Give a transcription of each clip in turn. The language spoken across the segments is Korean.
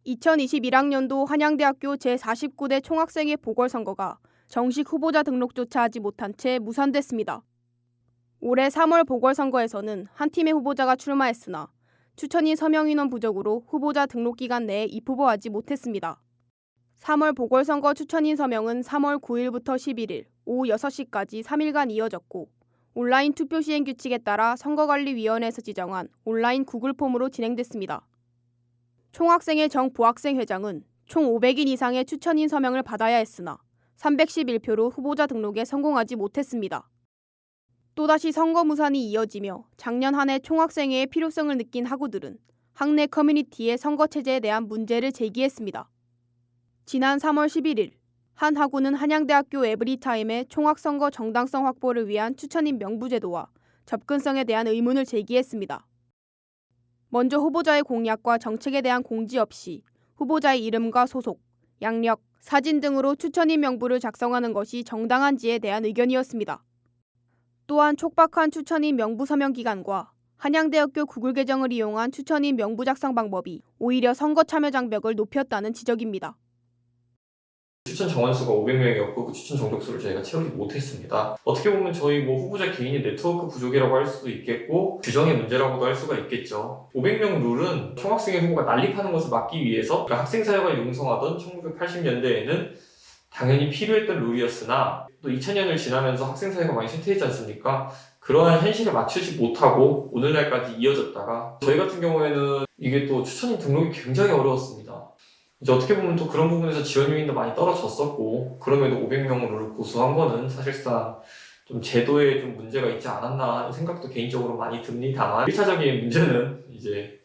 2021학년도 한양대학교 제49대 총학생회 보궐선거가 정식 후보자 등록조차 하지 못한 채 무산됐습니다. 올해 3월 보궐선거에서는 한 팀의 후보자가 출마했으나 추천인 서명 인원 부족으로 후보자 등록 기간 내에 입후보하지 못했습니다. 3월 보궐선거 추천인 서명은 3월 9일부터 11일 오후 6시까지 3일간 이어졌고 온라인 투표 시행 규칙에 따라 선거관리위원회에서 지정한 온라인 구글 폼으로 진행됐습니다. 총학생회 정보학생 회장은 총 500인 이상의 추천인 서명을 받아야 했으나 311표로 후보자 등록에 성공하지 못했습니다. 또다시 선거 무산이 이어지며 작년 한 해 총학생회의 필요성을 느낀 학우들은 학내 커뮤니티의 선거 체제에 대한 문제를 제기했습니다. 지난 3월 11일 한 학우는 한양대학교 에브리타임의 총학선거 정당성 확보를 위한 추천인 명부제도와 접근성에 대한 의문을 제기했습니다. 먼저 후보자의 공약과 정책에 대한 공지 없이 후보자의 이름과 소속, 양력, 사진 등으로 추천인 명부를 작성하는 것이 정당한지에 대한 의견이었습니다. 또한 촉박한 추천인 명부 서명 기간과 한양대학교 구글 계정을 이용한 추천인 명부 작성 방법이 오히려 선거 참여 장벽을 높였다는 지적입니다. 추천 정원수가 500명이었고 그 추천 정족수를 저희가 채우지 못했습니다. 어떻게 보면 저희 후보자 개인의 네트워크 부족이라고 할 수도 있겠고 규정의 문제라고도 할 수가 있겠죠. 500명 룰은 총학생회 후보가 난립하는 것을 막기 위해서 학생사회가 융성하던 1980년대에는 당연히 필요했던 룰이었으나 또 2000년을 지나면서 학생사회가 많이 쇠퇴했지 않습니까? 그러한 현실에 맞추지 못하고 오늘날까지 이어졌다가 저희 같은 경우에는 이게 또 추천인 등록이 굉장히 어려웠습니다. 이제 어떻게 보면 또 그런 부분에서 지원 요인도 많이 떨어졌었고 그럼에도 500명을 고수한 거는 사실상 좀 제도에 좀 문제가 있지 않았나 하는 생각도 개인적으로 많이 듭니다만 1차적인 문제는 이제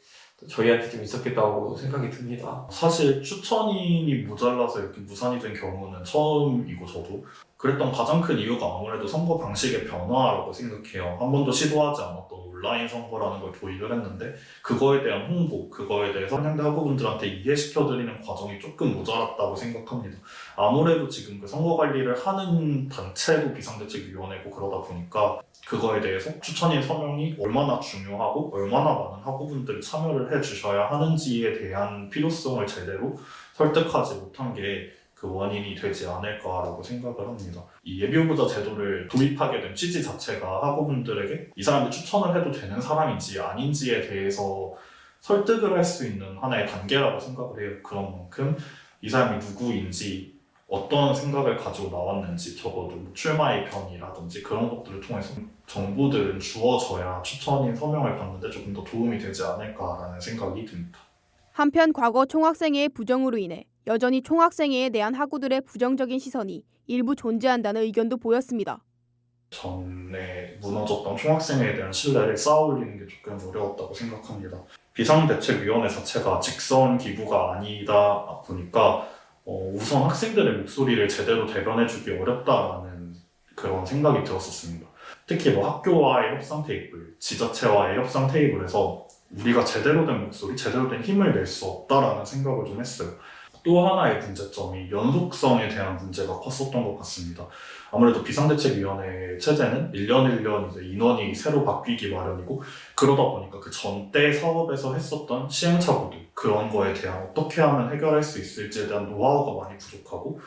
저희한테 좀 있었겠다고 생각이 듭니다. 사실 추천인이 모자라서 이렇게 무산이 된 경우는 처음이고 저도 그랬던 가장 큰 이유가 아무래도 선거 방식의 변화라고 생각해요. 한 번도 시도하지 않았던 온라인 선거라는 걸 도입을 했는데 그거에 대한 홍보, 그거에 대해서 한양대 학우분들한테 이해시켜드리는 과정이 조금 모자랐다고 생각합니다. 아무래도 지금 그 선거 관리를 하는 단체도 비상대책위원회고 그러다 보니까 그거에 대해서 추천인 서명이 얼마나 중요하고 얼마나 많은 학우분들이 참여를 해주셔야 하는지에 대한 필요성을 제대로 설득하지 못한 게 그 원인이 되지 않을까라고 생각을 합니다. 이 예비후보자 제도를 도입하게 된 취지 자체가 학우분들에게 이 사람이 추천을 해도 되는 사람인지 아닌지에 대해서 설득을 할 수 있는 하나의 단계라고 생각을 해요. 그런 만큼 이 사람이 누구인지 어떤 생각을 가지고 나왔는지 적어도 출마의 변이라든지 그런 것들을 통해서 정보들은 주어져야 추천인 서명을 받는데 조금 더 도움이 되지 않을까라는 생각이 듭니다. 한편 과거 총학생회의 부정으로 인해 여전히 총학생회에 대한 학우들의 부정적인 시선이 일부 존재한다는 의견도 보였습니다. 전에 무너졌던 총학생회에 대한 신뢰를 쌓아올리는 게 조금 어려웠다고 생각합니다. 비상대책위원회 자체가 직선 기구가 아니다 보니까 우선 학생들의 목소리를 제대로 대변해주기 어렵다라는 그런 생각이 들었었습니다. 특히 학교와의 협상 테이블, 지자체와의 협상 테이블에서 우리가 제대로 된 목소리, 제대로 된 힘을 낼 수 없다라는 생각을 좀 했어요. 또 하나의 문제점이 연속성에 대한 문제가 컸었던 것 같습니다. 아무래도 비상대책위원회 체제는 1년 1년 이제 인원이 새로 바뀌기 마련이고 그러다 보니까 그 전때 사업에서 했었던 시행착오들 그런 거에 대한 어떻게 하면 해결할 수 있을지에 대한 노하우가 많이 부족하고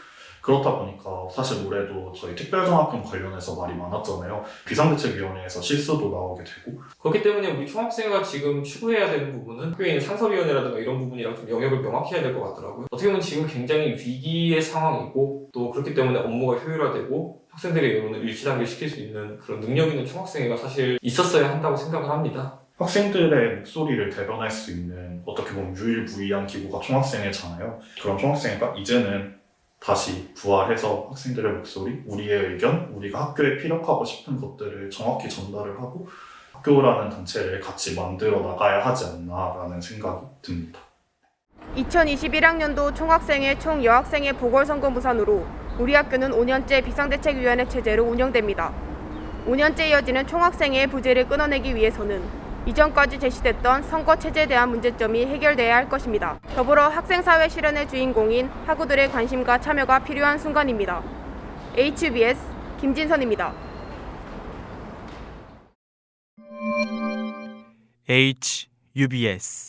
그렇다 보니까 사실 올해도 저희 특별장학금 관련해서 말이 많았잖아요. 비상대책위원회에서 실수도 나오게 되고 그렇기 때문에 우리 총학생회가 지금 추구해야 되는 부분은 학교에 있는 상설위원회라든가 이런 부분이랑 좀 영역을 명확히 해야 될 것 같더라고요. 어떻게 보면 지금 굉장히 위기의 상황이고 또 그렇기 때문에 업무가 효율화되고 학생들의 여론을 일치단결시킬 수 있는 그런 능력 있는 총학생회가 사실 있었어야 한다고 생각을 합니다. 학생들의 목소리를 대변할 수 있는 어떻게 보면 유일무이한 기구가 총학생회잖아요. 그런 총학생회가 이제는 다시 부활해서 학생들의 목소리, 우리의 의견, 우리가 학교에 피력하고 싶은 것들을 정확히 전달을 하고 학교라는 단체를 같이 만들어 나가야 하지 않나라는 생각이 듭니다. 2021학년도 총학생회 총여학생회 보궐선거 무산으로 우리 학교는 5년째 비상대책위원회 체제로 운영됩니다. 5년째 이어지는 총학생회의 부재를 끊어내기 위해서는 이전까지 제시됐던 선거 체제에 대한 문제점이 해결돼야 할 것입니다. 더불어 학생사회 실현의 주인공인 학우들의 관심과 참여가 필요한 순간입니다. HBS 김진선입니다. HUBS